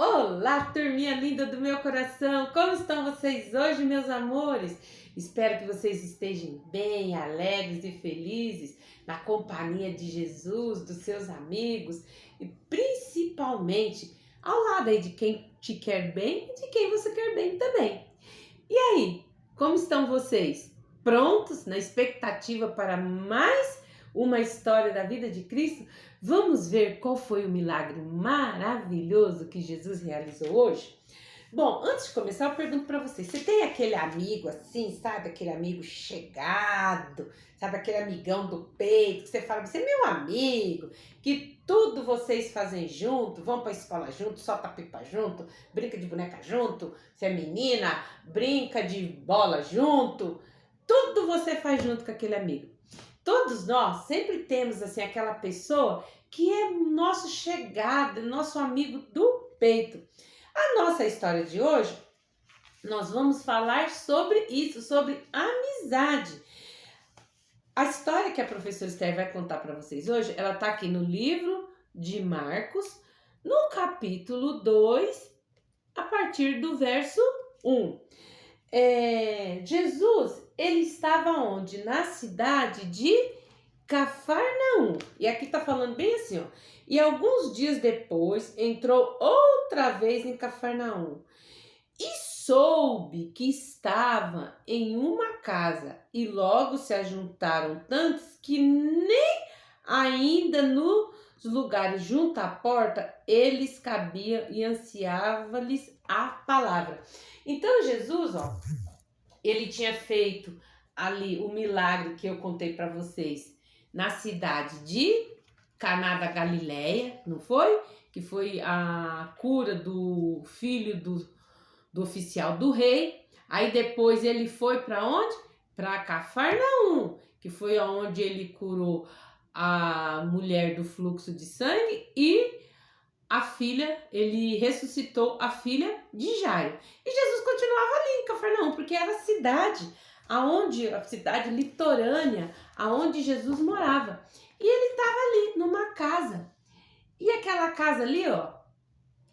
Olá, turminha linda do meu coração! Como estão vocês hoje, meus amores? Espero que vocês estejam bem, alegres e felizes na companhia de Jesus, dos seus amigos e principalmente ao lado aí de quem te quer bem e de quem você quer bem também. E aí, como estão vocês? Prontos na expectativa para mais uma história da vida de Cristo? Vamos ver qual foi o milagre maravilhoso que Jesus realizou hoje? Bom, antes de começar, eu pergunto para vocês: você tem aquele amigo assim, sabe? Aquele amigo chegado, sabe? Aquele amigão do peito que você fala, você é meu amigo, que tudo vocês fazem junto, vão para a escola junto, solta pipa junto, brinca de boneca junto, se é menina, brinca de bola junto, tudo você faz junto com aquele amigo. Todos nós sempre temos assim aquela pessoa que é nosso chegado, nosso amigo do peito. A nossa história de hoje, nós vamos falar sobre isso, sobre amizade. A história que a professora Esther vai contar para vocês hoje, ela está aqui no livro de Marcos, no capítulo 2, a partir do verso 1. Jesus, ele estava onde? Na cidade de Cafarnaum. E aqui está falando bem assim, ó. E alguns dias depois, entrou outra vez em Cafarnaum e soube que estava em uma casa, e logo se ajuntaram tantos que nem ainda nos lugares junto à porta eles cabiam, e ansiava-lhes a palavra. Então Jesus, ó, ele tinha feito ali o milagre que eu contei para vocês na cidade de Caná da Galileia, não foi? Que foi a cura do filho do oficial do rei. Aí depois ele foi para onde? Para Cafarnaum, que foi onde ele curou a mulher do fluxo de sangue e a filha, ele ressuscitou a filha de Jairo. E Jesus continuava ali em Cafarnaum, porque era a cidade litorânea, aonde Jesus morava. E ele estava ali numa casa. E aquela casa ali, ó,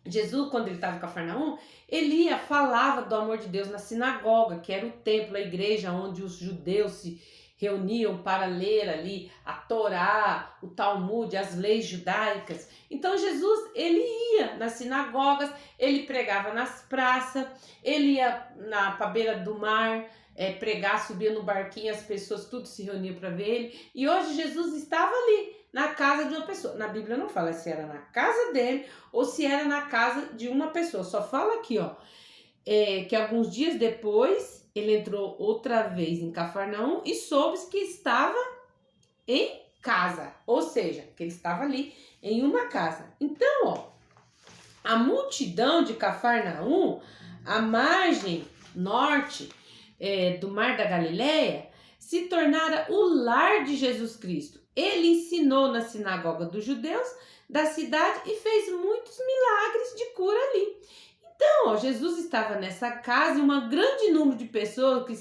Jesus, quando ele estava em Cafarnaum, ele falava do amor de Deus na sinagoga, que era o templo, a igreja onde os judeus se reuniam para ler ali a Torá, o Talmud, as leis judaicas. Então Jesus, ele ia nas sinagogas, ele pregava nas praças, ele ia para a beira do mar pregar, subia no barquinho, as pessoas tudo se reuniam para ver ele. E hoje Jesus estava ali, na casa de uma pessoa. Na Bíblia não fala se era na casa dele ou se era na casa de uma pessoa. Só fala aqui, ó, que alguns dias depois ele entrou outra vez em Cafarnaum e soube que estava em casa. Ou seja, que ele estava ali em uma casa. Então, ó, a multidão de Cafarnaum, a margem norte do Mar da Galileia, se tornara o lar de Jesus Cristo. Ele ensinou na sinagoga dos judeus da cidade e fez muitos milagres de cura ali. Então, ó, Jesus estava nessa casa e um grande número de pessoas que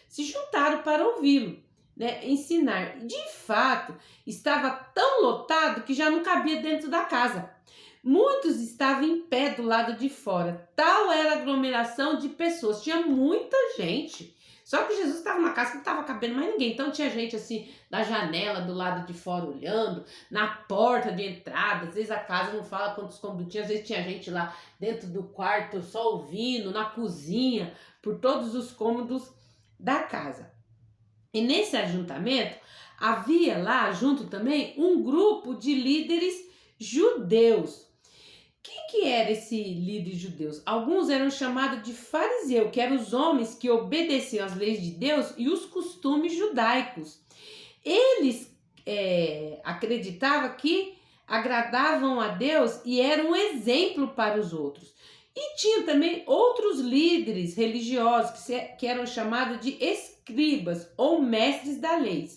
se juntaram para ouvi-lo, né, ensinar. De fato, estava tão lotado que já não cabia dentro da casa. Muitos estavam em pé do lado de fora. Tal era a aglomeração de pessoas. Tinha muita gente. Só que Jesus estava numa casa que não estava cabendo mais ninguém. Então tinha gente assim, da janela do lado de fora olhando, na porta de entrada. Às vezes a casa não fala quantos cômodos tinha. Às vezes tinha gente lá dentro do quarto só ouvindo, na cozinha, por todos os cômodos da casa. E nesse ajuntamento havia lá junto também um grupo de líderes judeus. Quem que era esse líder judeus? Alguns eram chamados de fariseu, que eram os homens que obedeciam às leis de Deus e os costumes judaicos. Eles acreditavam que agradavam a Deus e eram um exemplo para os outros. E tinha também outros líderes religiosos que eram chamados de escribas ou mestres da lei.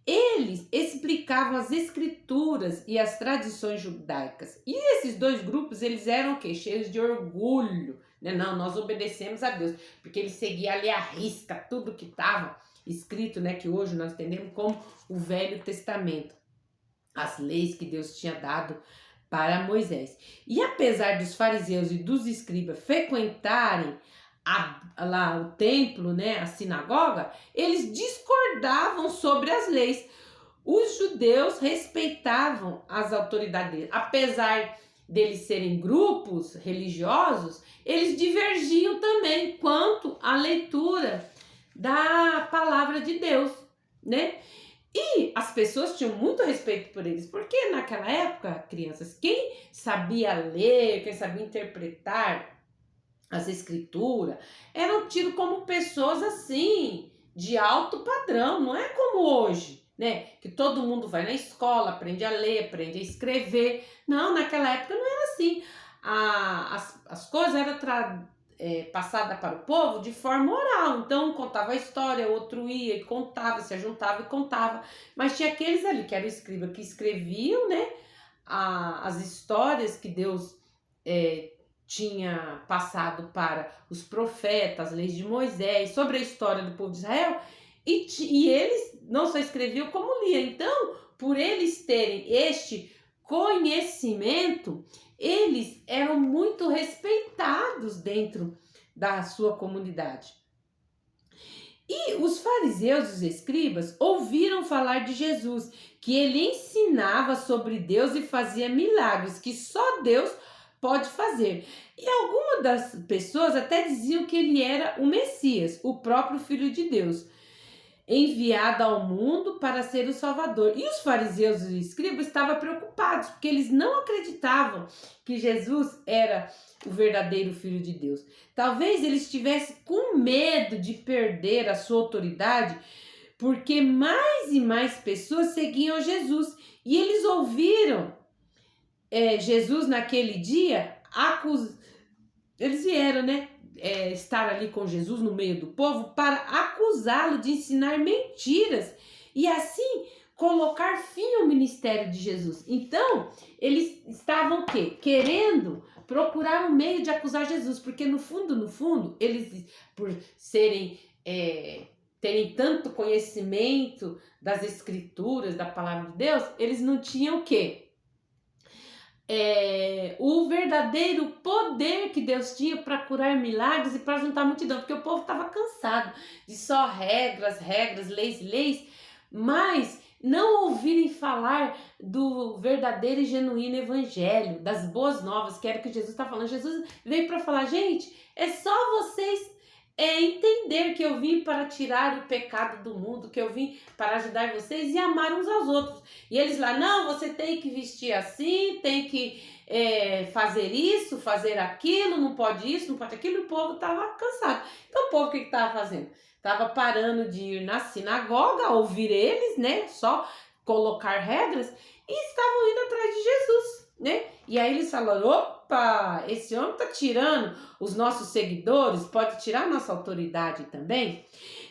Eles explicavam as escrituras e as tradições judaicas. E esses dois grupos, eles eram o quê? Cheios de orgulho, né? Não, nós obedecemos a Deus, porque eles seguiam ali à risca tudo que estava escrito, né? Que hoje nós entendemos como o Velho Testamento. As leis que Deus tinha dado para Moisés. E apesar dos fariseus e dos escribas frequentarem lá o templo, né, a sinagoga, eles discordavam sobre as leis. Os judeus respeitavam as autoridades deles. Apesar deles serem grupos religiosos, eles divergiam também quanto à leitura da palavra de Deus, né? E as pessoas tinham muito respeito por eles, porque naquela época, crianças, quem sabia ler, quem sabia interpretar as escrituras, eram tidos como pessoas assim, de alto padrão, não é como hoje, né? Que todo mundo vai na escola, aprende a ler, aprende a escrever. Não, naquela época não era assim. As coisas eram passadas para o povo de forma oral. Então, contava a história, outro ia e contava, se juntava e contava. Mas tinha aqueles ali que eram escribas que escreviam, né? As histórias que Deus tinha passado para os profetas, as leis de Moisés, sobre a história do povo de Israel, e eles não só escreviam como liam. Então, por eles terem este conhecimento, eles eram muito respeitados dentro da sua comunidade. E os fariseus e os escribas ouviram falar de Jesus, que ele ensinava sobre Deus e fazia milagres que só Deus pode fazer. E algumas das pessoas até diziam que ele era o Messias, o próprio Filho de Deus, enviado ao mundo para ser o Salvador. E os fariseus e os escribas estavam preocupados, porque eles não acreditavam que Jesus era o verdadeiro Filho de Deus. Talvez eles estivessem com medo de perder a sua autoridade, porque mais e mais pessoas seguiam Jesus. E eles ouviram Jesus naquele dia, eles vieram, né? Estar ali com Jesus no meio do povo para acusá-lo de ensinar mentiras e assim colocar fim ao ministério de Jesus. Então, eles estavam o quê? Querendo procurar um meio de acusar Jesus, porque no fundo, eles, por terem tanto conhecimento das escrituras, da palavra de Deus, eles não tinham o quê? O verdadeiro poder que Deus tinha para curar milagres e para juntar a multidão, porque o povo estava cansado de só regras, leis, mas não ouvirem falar do verdadeiro e genuíno evangelho, das boas novas, que era o que Jesus está falando. Jesus veio para falar, gente, é só vocês entender que eu vim para tirar o pecado do mundo, que eu vim para ajudar vocês e amar uns aos outros. E eles lá, não, você tem que vestir assim, tem que fazer isso, fazer aquilo, não pode isso, não pode aquilo. E o povo estava cansado. Então o povo o que estava fazendo? Estava parando de ir na sinagoga, ouvir eles, né? Só colocar regras, e estavam indo atrás de Jesus, né? E aí eles falaram, opa, esse homem está tirando os nossos seguidores, pode tirar nossa autoridade também.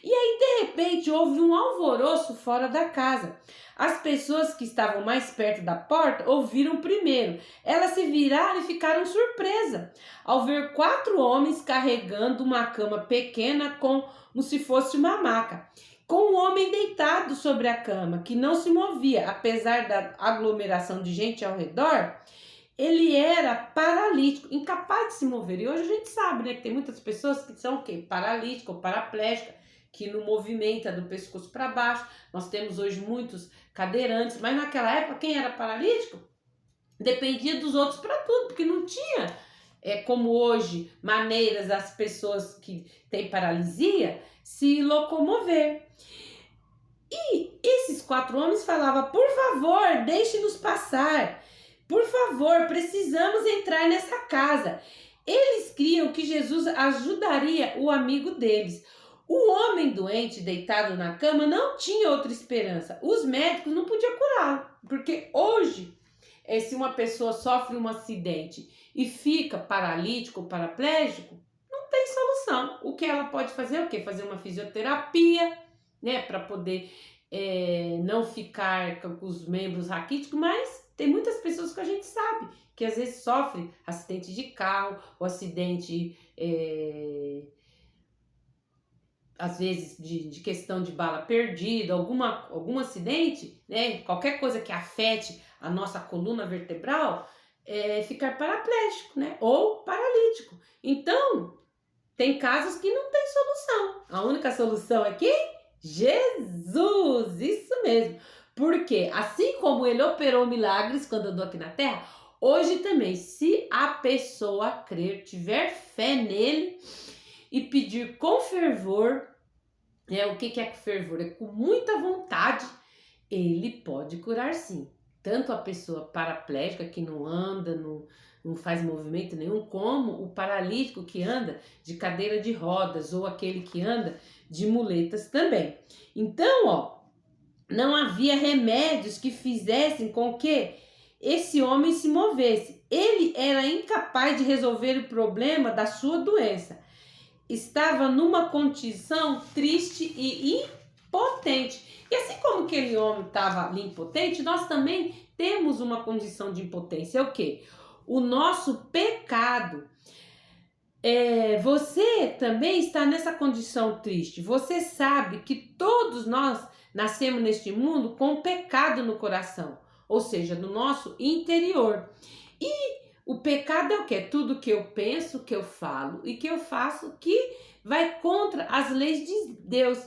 E aí, de repente, houve um alvoroço fora da casa. As pessoas que estavam mais perto da porta ouviram primeiro. Elas se viraram e ficaram surpresas ao ver 4 homens carregando uma cama pequena como se fosse uma maca, com um homem deitado sobre a cama, que não se movia, apesar da aglomeração de gente ao redor. Ele era paralítico, incapaz de se mover. E hoje a gente sabe, né, que tem muitas pessoas que são o quê? Paralíticas ou paraplégicas, que não movimenta do pescoço para baixo. Nós temos hoje muitos cadeirantes, mas naquela época quem era paralítico dependia dos outros para tudo, porque não tinha, como hoje, maneiras das pessoas que têm paralisia se locomover. E esses 4 homens falavam, por favor, deixe-nos passar. Por favor, precisamos entrar nessa casa. Eles criam que Jesus ajudaria o amigo deles. O homem doente deitado na cama não tinha outra esperança. Os médicos não podiam curá-lo, porque hoje, se uma pessoa sofre um acidente e fica paralítico ou paraplégico, não tem solução. O que ela pode fazer é o quê? Fazer uma fisioterapia, né, para poder não ficar com os membros raquíticos, mas tem muitas pessoas que a gente sabe que às vezes sofrem acidente de carro, ou acidente, às vezes, de questão de bala perdida, algum acidente, né? Qualquer coisa que afete a nossa coluna vertebral, ficar paraplégico, né? Ou paralítico. Então, tem casos que não tem solução. A única solução é quem? Jesus! Isso mesmo. Porque assim como ele operou milagres quando andou aqui na terra, hoje também, se a pessoa crer, tiver fé nele e pedir com fervor, o que é fervor? É com muita vontade, ele pode curar sim. Tanto a pessoa paraplégica que não anda, não faz movimento nenhum, como o paralítico que anda de cadeira de rodas ou aquele que anda de muletas também. Então, não havia remédios que fizessem com que esse homem se movesse. Ele era incapaz de resolver o problema da sua doença. Estava numa condição triste e impotente. E assim como aquele homem estava ali impotente, nós também temos uma condição de impotência. É o quê? O nosso pecado. Você também está nessa condição triste. Você sabe que todos nós nascemos neste mundo com pecado no coração, ou seja, no nosso interior. E o pecado é o quê? Tudo que eu penso, que eu falo e que eu faço que vai contra as leis de Deus.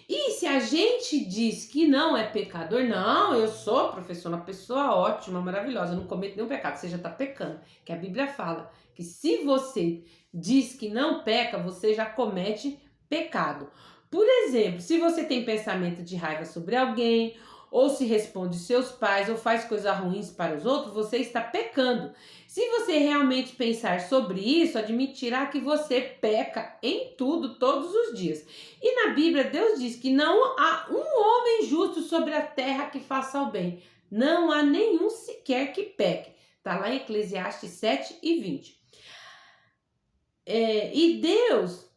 E se a gente diz que não é pecador, não, eu sou, professor, uma pessoa ótima, maravilhosa, eu não cometo nenhum pecado, você já está pecando. Que a Bíblia fala que se você diz que não peca, você já comete pecado. Por exemplo, se você tem pensamento de raiva sobre alguém, ou se responde seus pais, ou faz coisas ruins para os outros, você está pecando. Se você realmente pensar sobre isso, admitirá que você peca em tudo, todos os dias. E na Bíblia, Deus diz que não há um homem justo sobre a terra que faça o bem. Não há nenhum sequer que peque. Está lá em Eclesiastes 7:20. E Deus,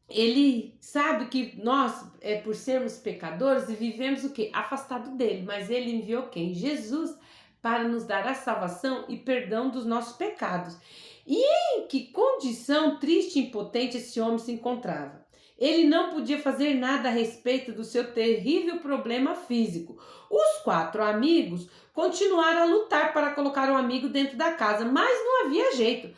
ele sabe que nós, por sermos pecadores, e vivemos o quê? Afastado dele. Mas ele enviou quem? Jesus, para nos dar a salvação e perdão dos nossos pecados. E em que condição triste e impotente esse homem se encontrava? Ele não podia fazer nada a respeito do seu terrível problema físico. Os 4 amigos continuaram a lutar para colocar o amigo dentro da casa, mas não havia jeito.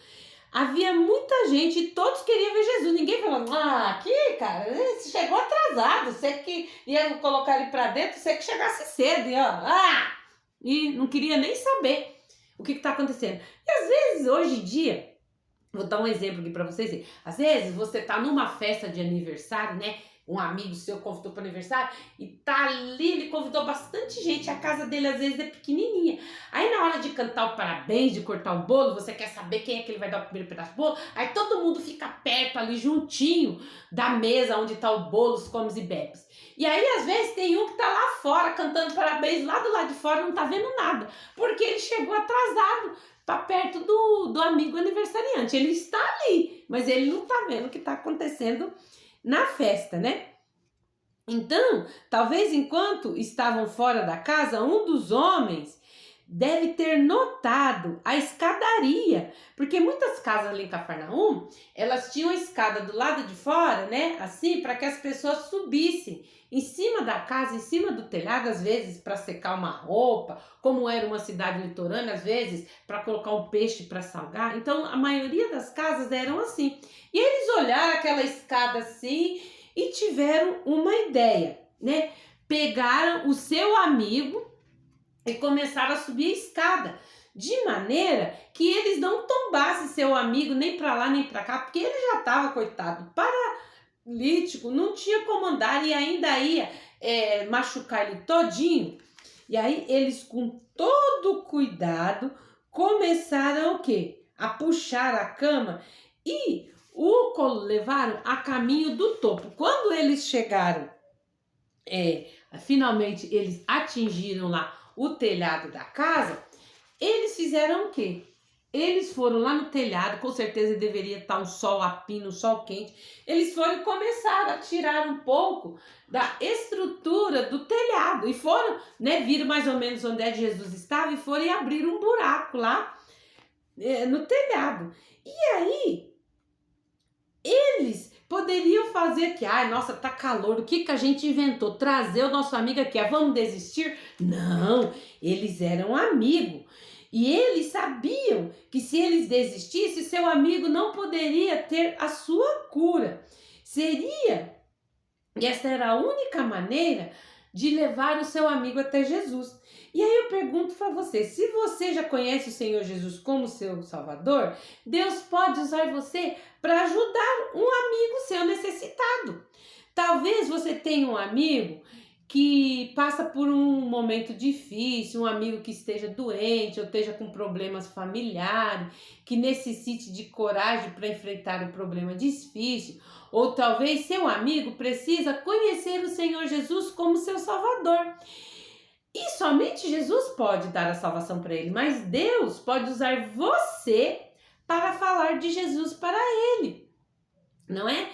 Havia muita gente e todos queriam ver Jesus. Ninguém falou, aqui, cara, você chegou atrasado. Você que ia colocar ele para dentro, você que chegasse cedo. E não queria nem saber o que está acontecendo. E às vezes, hoje em dia, vou dar um exemplo aqui para vocês. Às vezes você tá numa festa de aniversário, né? Um amigo seu convidou para aniversário e tá ali, ele convidou bastante gente. A casa dele às vezes é pequenininha. Aí na hora de cantar o parabéns, de cortar o bolo, você quer saber quem é que ele vai dar o primeiro pedaço do bolo? Aí todo mundo fica perto ali, juntinho da mesa onde tá o bolo, os comes e bebes. E aí às vezes tem um que tá lá fora cantando parabéns, lá do lado de fora não tá vendo nada, porque ele chegou atrasado. Tá perto do amigo aniversariante. Ele está ali, mas ele não tá vendo o que está acontecendo na festa, né? Então, talvez enquanto estavam fora da casa, um dos homens deve ter notado a escadaria, porque muitas casas ali em Cafarnaum, elas tinham a escada do lado de fora, né? Assim, para que as pessoas subissem em cima da casa, em cima do telhado, às vezes para secar uma roupa, como era uma cidade litorânea, às vezes para colocar um peixe para salgar. Então, a maioria das casas eram assim. E eles olharam aquela escada assim e tiveram uma ideia, né? Pegaram o seu amigo e começaram a subir a escada, de maneira que eles não tombassem seu amigo nem para lá nem para cá, porque ele já estava, coitado, paralítico, não tinha como andar e ainda ia machucar ele todinho. E aí eles, com todo cuidado, começaram o quê? A puxar a cama e o levaram a caminho do topo. Quando eles chegaram, finalmente eles atingiram lá o telhado da casa, eles fizeram o quê? Eles foram lá no telhado, com certeza deveria estar um sol a pino, um sol quente. Eles foram e começaram a tirar um pouco da estrutura do telhado. E foram, né, viram mais ou menos onde é que Jesus estava e foram e abriram um buraco lá no telhado. E aí, eles poderiam fazer que, nossa, tá calor, o que a gente inventou? Trazer o nosso amigo aqui, vamos desistir? Não, eles eram amigos. E eles sabiam que se eles desistissem, seu amigo não poderia ter a sua cura. E esta era a única maneira de levar o seu amigo até Jesus. E aí eu pergunto para você, se você já conhece o Senhor Jesus como seu Salvador, Deus pode usar você para ajudar um amigo seu necessitado. Talvez você tenha um amigo que passa por um momento difícil, um amigo que esteja doente ou esteja com problemas familiares, que necessite de coragem para enfrentar um problema difícil, ou talvez seu amigo precisa conhecer o Senhor Jesus como seu Salvador. E somente Jesus pode dar a salvação para ele, mas Deus pode usar você para falar de Jesus para ele, não é?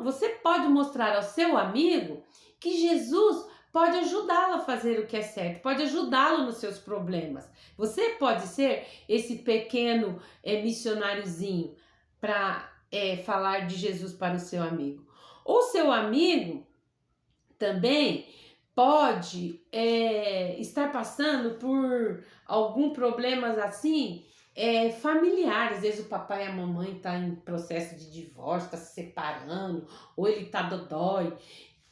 Você pode mostrar ao seu amigo que Jesus pode ajudá-lo a fazer o que é certo, pode ajudá-lo nos seus problemas. Você pode ser esse pequeno missionáriozinho para falar de Jesus para o seu amigo. O seu amigo também pode estar passando por algum problema assim, familiar. Às vezes o papai e a mamãe estão em processo de divórcio, está se separando, ou ele está dodói.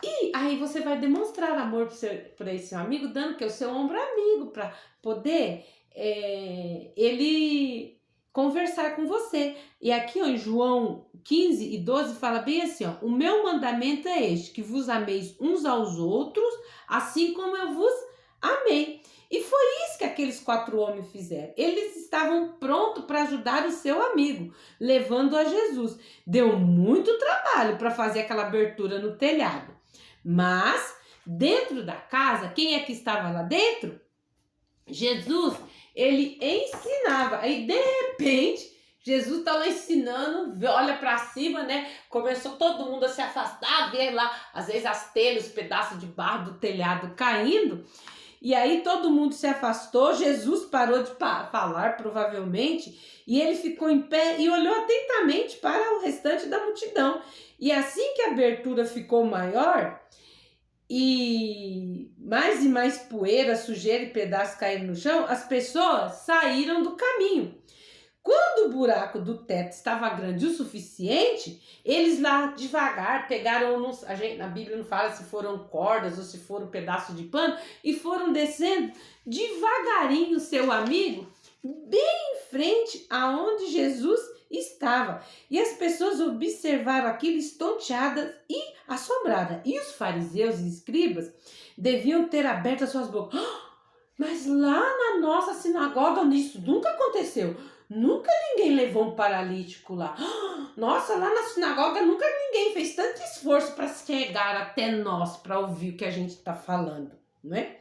E aí você vai demonstrar amor para esse seu amigo, dando que é o seu ombro amigo, para poder ele conversar com você. E aqui ó, em João 15:12 fala bem assim, ó, o meu mandamento é este, que vos ameis uns aos outros, assim como eu vos amei. E foi isso que aqueles 4 homens fizeram. Eles estavam prontos para ajudar o seu amigo, levando a Jesus. Deu muito trabalho para fazer aquela abertura no telhado. Mas, dentro da casa, quem é que estava lá dentro? Jesus, ele ensinava. Aí, de repente, Jesus está lá ensinando, olha para cima, né? Começou todo mundo a se afastar, ver lá, às vezes, as telhas, os pedaços de barro do telhado caindo. E aí todo mundo se afastou, Jesus parou de falar, provavelmente, e ele ficou em pé e olhou atentamente para o restante da multidão. E assim que a abertura ficou maior, e mais poeira, sujeira e pedaços caíram no chão, as pessoas saíram do caminho. Quando o buraco do teto estava grande o suficiente, eles lá devagar pegaram, na Bíblia não fala se foram cordas ou se foram pedaços de pano, e foram descendo devagarinho seu amigo, bem em frente aonde Jesus estava. E as pessoas observaram aquilo estonteadas e assombradas. E os fariseus e escribas deviam ter aberto as suas bocas. Mas lá na nossa sinagoga isso nunca aconteceu. Nunca ninguém levou um paralítico lá. Nossa, lá na sinagoga nunca ninguém fez tanto esforço para chegar até nós, para ouvir o que a gente está falando, não é?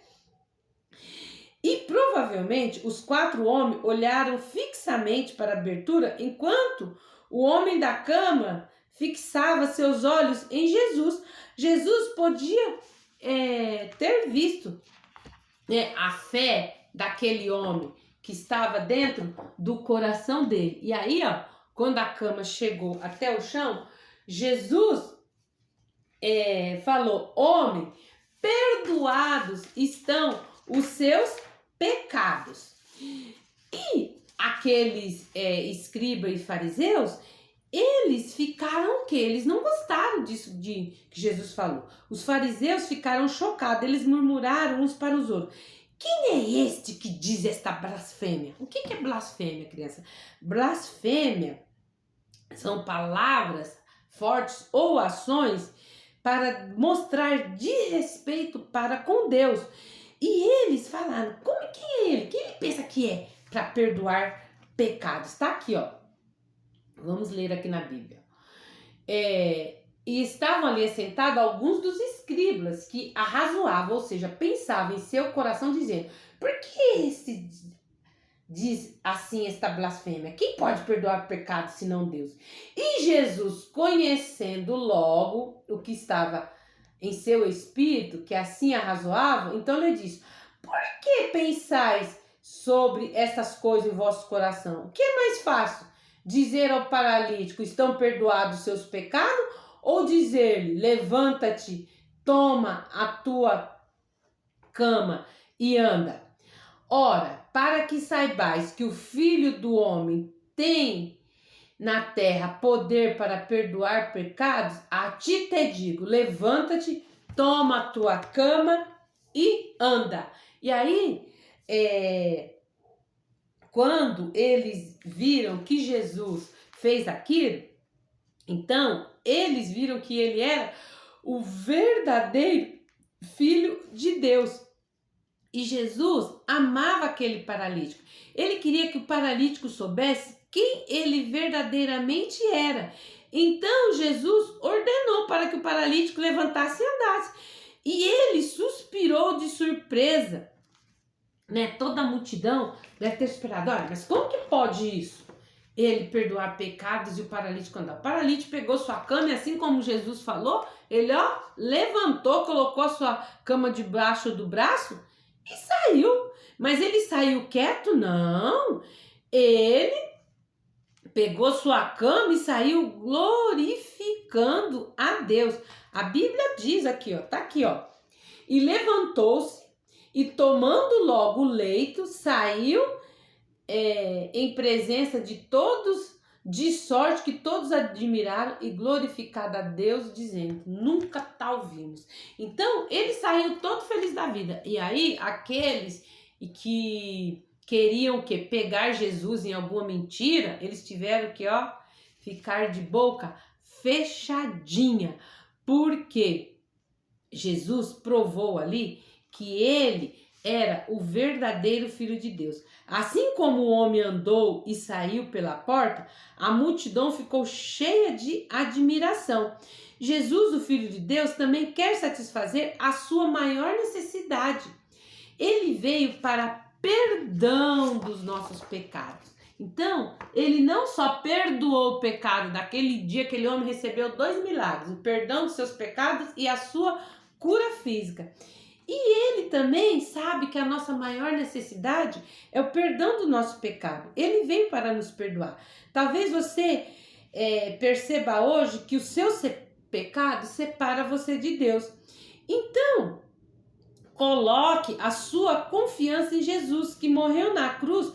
E provavelmente os 4 homens olharam fixamente para a abertura, enquanto o homem da cama fixava seus olhos em Jesus. Jesus podia ter visto a fé daquele homem que estava dentro do coração dele. E aí, ó, quando a cama chegou até o chão, Jesus falou: homem, perdoados estão os seus pecados. E aqueles escribas e fariseus, eles ficaram o quê? Eles não gostaram disso que Jesus falou. Os fariseus ficaram chocados, eles murmuraram uns para os outros: quem é este que diz esta blasfêmia? O que é blasfêmia, criança? Blasfêmia são palavras fortes ou ações para mostrar desrespeito para com Deus. E eles falaram: quem é ele? Quem ele pensa que é para perdoar pecados? Está aqui, ó. Vamos ler aqui na Bíblia. E estavam ali assentados alguns dos escribas que arrazoavam, ou seja, pensavam em seu coração, dizendo: por que esse diz assim esta blasfêmia? Quem pode perdoar pecado senão Deus? E Jesus, conhecendo logo o que estava em seu espírito, que assim arrazoavam, então lhe disse: por que pensais sobre essas coisas em vosso coração? O que é mais fácil? Dizer ao paralítico: estão perdoados os seus pecados? Ou dizer-lhe: levanta-te, toma a tua cama e anda? Ora, para que saibais que o Filho do Homem tem na terra poder para perdoar pecados, a ti te digo, levanta-te, toma a tua cama e anda. E aí, quando eles viram que Jesus fez aquilo, então eles viram que ele era o verdadeiro Filho de Deus. E Jesus amava aquele paralítico. Ele queria que o paralítico soubesse quem ele verdadeiramente era. Então Jesus ordenou para que o paralítico levantasse e andasse. E ele suspirou de surpresa, né? Toda a multidão deve ter esperado. Olha, mas como que pode isso? Ele perdoar pecados e o paralítico andar. O paralítico pegou sua cama e assim como Jesus falou, ele levantou, colocou a sua cama debaixo do braço e saiu. Mas ele saiu quieto? Não. Ele pegou sua cama e saiu glorificando a Deus. A Bíblia diz aqui, tá aqui, e levantou-se e tomando logo o leito, saiu em presença de todos, de sorte que todos admiraram e glorificado a Deus, dizendo, nunca tal vimos. Então, ele saiu todo feliz da vida. E aí, aqueles que queriam pegar Jesus em alguma mentira, eles tiveram que ficar de boca fechadinha, porque Jesus provou ali que ele era o verdadeiro Filho de Deus. Assim como o homem andou e saiu pela porta, a multidão ficou cheia de admiração. Jesus, o Filho de Deus, também quer satisfazer a sua maior necessidade. Ele veio para perdão dos nossos pecados. Então, ele não só perdoou o pecado daquele dia, aquele homem recebeu 2 milagres, o perdão dos seus pecados e a sua cura física. E ele também sabe que a nossa maior necessidade é o perdão do nosso pecado. Ele veio para nos perdoar. Talvez você perceba hoje que o seu pecado separa você de Deus. Então, coloque a sua confiança em Jesus, que morreu na cruz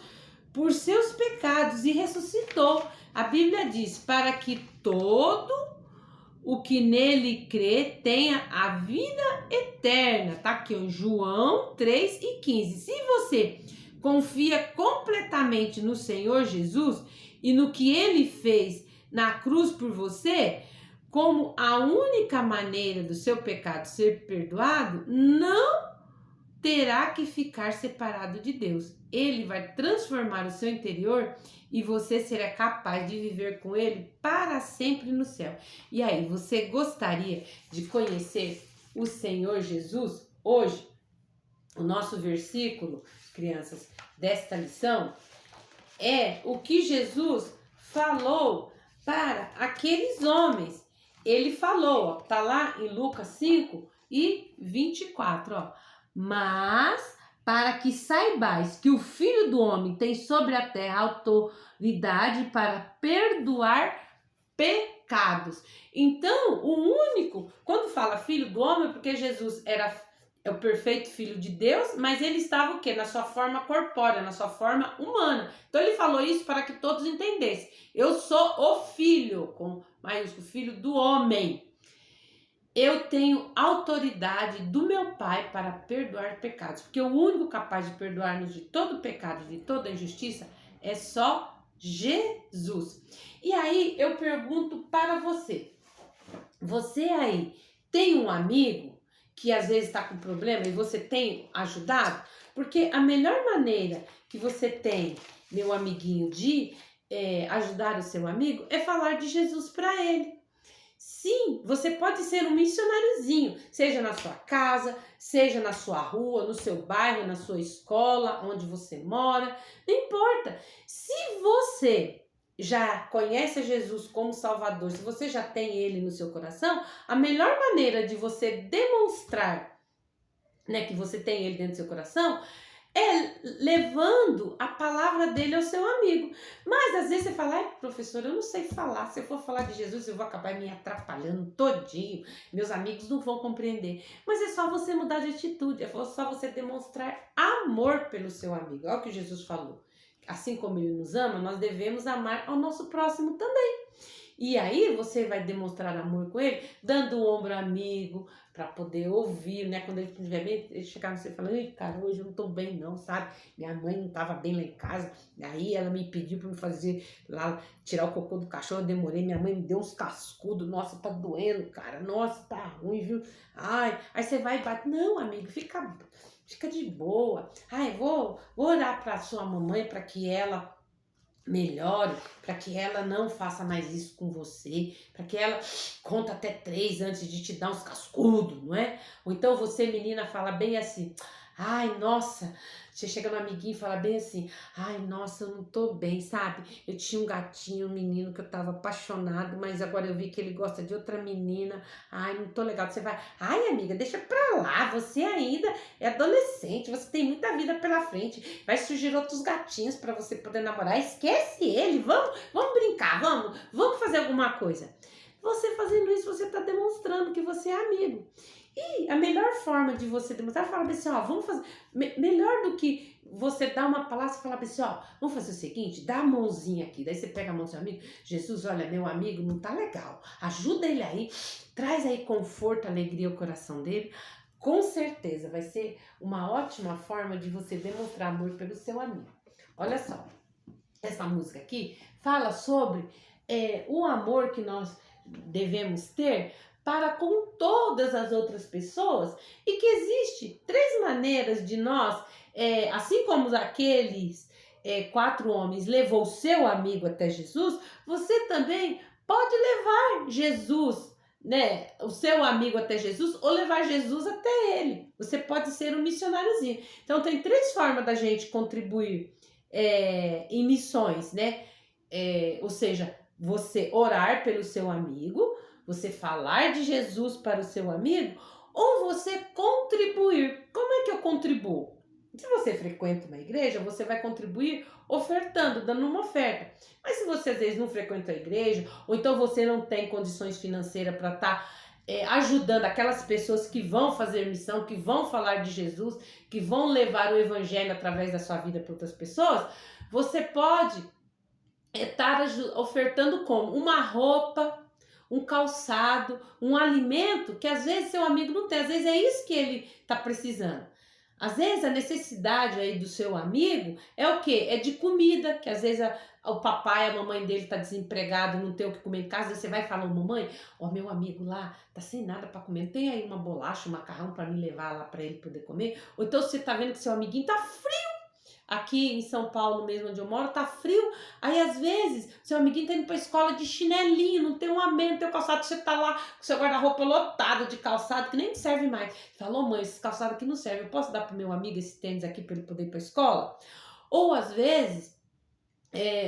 por seus pecados e ressuscitou. A Bíblia diz, para que todo o que nele crê tenha a vida eterna. Tá aqui, João 3:15. Se você confia completamente no Senhor Jesus e no que ele fez na cruz por você, como a única maneira do seu pecado ser perdoado, não terá que ficar separado de Deus. Ele vai transformar o seu interior e você será capaz de viver com ele para sempre no céu. E aí, você gostaria de conhecer o Senhor Jesus? Hoje, o nosso versículo, crianças, desta lição é o que Jesus falou para aqueles homens. Ele falou, tá lá em Lucas 5:24, mas para que saibais que o Filho do Homem tem sobre a terra autoridade para perdoar pecados. Então, o único, quando fala Filho do Homem, é porque Jesus é o perfeito Filho de Deus, mas ele estava o quê? Na sua forma corpórea, na sua forma humana. Então, ele falou isso para que todos entendessem. Eu sou o Filho, com maiúsculo, Filho do Homem. Eu tenho autoridade do meu Pai para perdoar pecados, porque o único capaz de perdoar-nos de todo pecado, de toda injustiça, é só Jesus. E aí eu pergunto para você, você aí tem um amigo que às vezes está com problema e você tem ajudado? Porque a melhor maneira que você tem, meu amiguinho, de ajudar o seu amigo é falar de Jesus para ele. Sim, você pode ser um missionáriozinho, seja na sua casa, seja na sua rua, no seu bairro, na sua escola, onde você mora, não importa. Se você já conhece Jesus como Salvador, se você já tem ele no seu coração, a melhor maneira de você demonstrar, né, que você tem ele dentro do seu coração levando a palavra dele ao seu amigo. Mas às vezes você fala, ai, professor, eu não sei falar. Se eu for falar de Jesus, eu vou acabar me atrapalhando todinho. Meus amigos não vão compreender. Mas é só você mudar de atitude, é só você demonstrar amor pelo seu amigo. Olha o que Jesus falou. Assim como ele nos ama, nós devemos amar ao nosso próximo também. E aí você vai demonstrar amor com ele, dando o ombro amigo, para poder ouvir, né? Quando ele estiver bem, ele chegar no você e falar, ei, cara, hoje eu não tô bem não, sabe? Minha mãe não tava bem lá em casa, aí ela me pediu para me fazer lá, tirar o cocô do cachorro, eu demorei, minha mãe me deu uns cascudos, nossa, tá doendo, cara, nossa, tá ruim, viu? Ai, aí você vai e bate, não, amigo, fica de boa. Ai, vou orar para sua mamãe para que ela melhore, para que ela não faça mais isso com você, para que ela conta até 3 antes de te dar uns cascudos, não é? Ou então você, menina, fala bem assim, ai, nossa, você chega no amiguinho e fala bem assim, ai, nossa, eu não tô bem, sabe? Eu tinha um gatinho, um menino que eu tava apaixonado, mas agora eu vi que ele gosta de outra menina, ai, não tô legal. Você vai, ai, amiga, deixa pra lá, você ainda é adolescente, você tem muita vida pela frente, vai surgir outros gatinhos para você poder namorar, esquece ele, vamos brincar, vamos fazer alguma coisa. Você fazendo isso, você está demonstrando que você é amigo. E a melhor forma de você demonstrar é falar assim, ó, vamos fazer, melhor do que você dar uma palavra e falar assim, ó, vamos fazer o seguinte, dá a mãozinha aqui, daí você pega a mão do seu amigo, Jesus, olha, meu amigo não tá legal, ajuda ele aí, traz aí conforto, alegria ao coração dele. Com certeza vai ser uma ótima forma de você demonstrar amor pelo seu amigo. Olha só, essa música aqui fala sobre o amor que nós devemos ter para com todas as outras pessoas e que existe 3 maneiras de nós, assim como aqueles 4 homens levou seu amigo até Jesus, você também pode levar Jesus, né, o seu amigo até Jesus ou levar Jesus até ele. Você pode ser um missionáriozinho. Então tem 3 formas da gente contribuir em missões, né? Ou seja, você orar pelo seu amigo, você falar de Jesus para o seu amigo, ou você contribuir. Como é que eu contribuo? Se você frequenta uma igreja, você vai contribuir ofertando, dando uma oferta. Mas se você às vezes não frequenta a igreja, ou então você não tem condições financeiras para estar ajudando aquelas pessoas que vão fazer missão, que vão falar de Jesus, que vão levar o evangelho através da sua vida para outras pessoas, você pode estar ofertando como? Uma roupa, um calçado, um alimento que às vezes seu amigo não tem, às vezes é isso que ele está precisando. Às vezes a necessidade aí do seu amigo é o quê? É de comida, que às vezes o papai, a mamãe dele tá desempregado, não tem o que comer em casa, você vai falar, mamãe, ó, meu amigo lá tá sem nada para comer, tem aí uma bolacha, um macarrão para me levar lá para ele poder comer? Ou então você tá vendo que seu amiguinho tá frio, aqui em São Paulo mesmo onde eu moro, tá frio, aí às vezes seu amiguinho tá indo pra escola de chinelinho, não tem uma meia, não tem um calçado, você tá lá com seu guarda-roupa lotado de calçado que nem serve mais. Falou, mãe, esse calçado aqui não serve, eu posso dar pro meu amigo esse tênis aqui para ele poder ir pra escola? Ou às vezes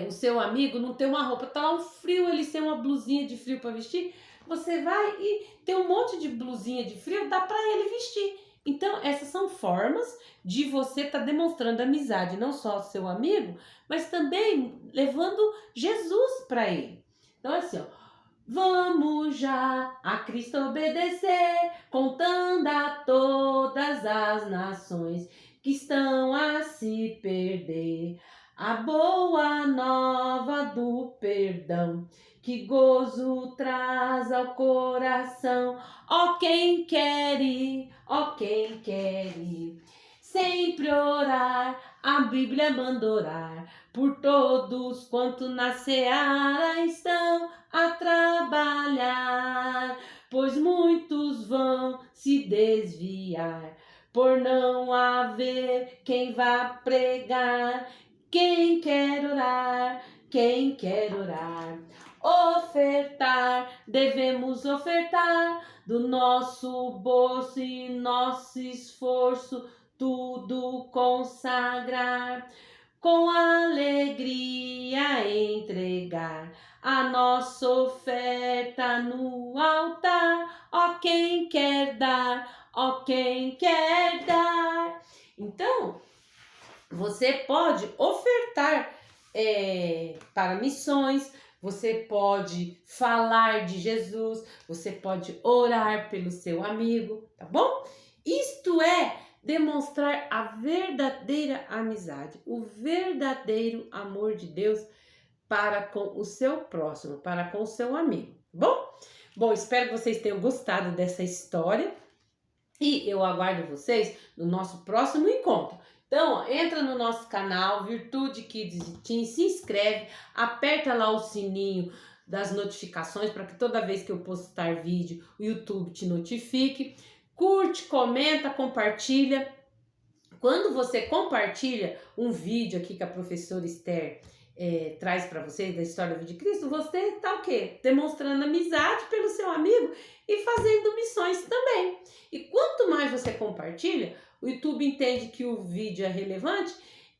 o seu amigo não tem uma roupa, tá lá um frio, ele tem uma blusinha de frio para vestir, você vai e tem um monte de blusinha de frio, dá para ele vestir. Então, essas são formas de você estar demonstrando amizade, não só ao seu amigo, mas também levando Jesus para ele. Então, assim, ó, vamos já a Cristo obedecer, contando a todas as nações que estão a se perder a boa nova do perdão, que gozo traz ao coração. Ó quem quer ir, ó quem quer ir, sempre orar, a Bíblia manda orar, por todos quanto na seara estão a trabalhar, pois muitos vão se desviar, por não haver quem vá pregar. Quem quer orar, quem quer orar, ofertar, devemos ofertar do nosso bolso e nosso esforço, tudo consagrar, com alegria entregar a nossa oferta no altar. Ó quem quer dar, ó quem quer dar. Então, Você pode ofertar para missões, você pode falar de Jesus, você pode orar pelo seu amigo, tá bom? Isto é demonstrar a verdadeira amizade, o verdadeiro amor de Deus para com o seu próximo, para com o seu amigo, tá bom? Bom, espero que vocês tenham gostado dessa história e eu aguardo vocês no nosso próximo encontro. Então, entra no nosso canal Virtude Kids Teen, se inscreve, aperta lá o sininho das notificações para que toda vez que eu postar vídeo, o YouTube te notifique. Curte, comenta, compartilha. Quando você compartilha um vídeo aqui que a professora Esther traz para vocês da história da vida de Cristo, você está o quê? Demonstrando amizade pelo seu amigo e fazendo missões também. E quanto mais você compartilha, o YouTube entende que o vídeo é relevante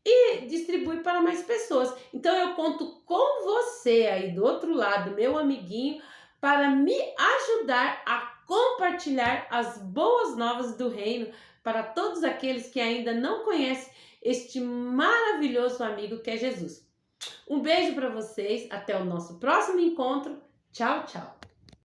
e distribui para mais pessoas. Então eu conto com você aí do outro lado, meu amiguinho, para me ajudar a compartilhar as boas novas do reino para todos aqueles que ainda não conhecem este maravilhoso amigo que é Jesus. Um beijo para vocês, até o nosso próximo encontro. Tchau, tchau.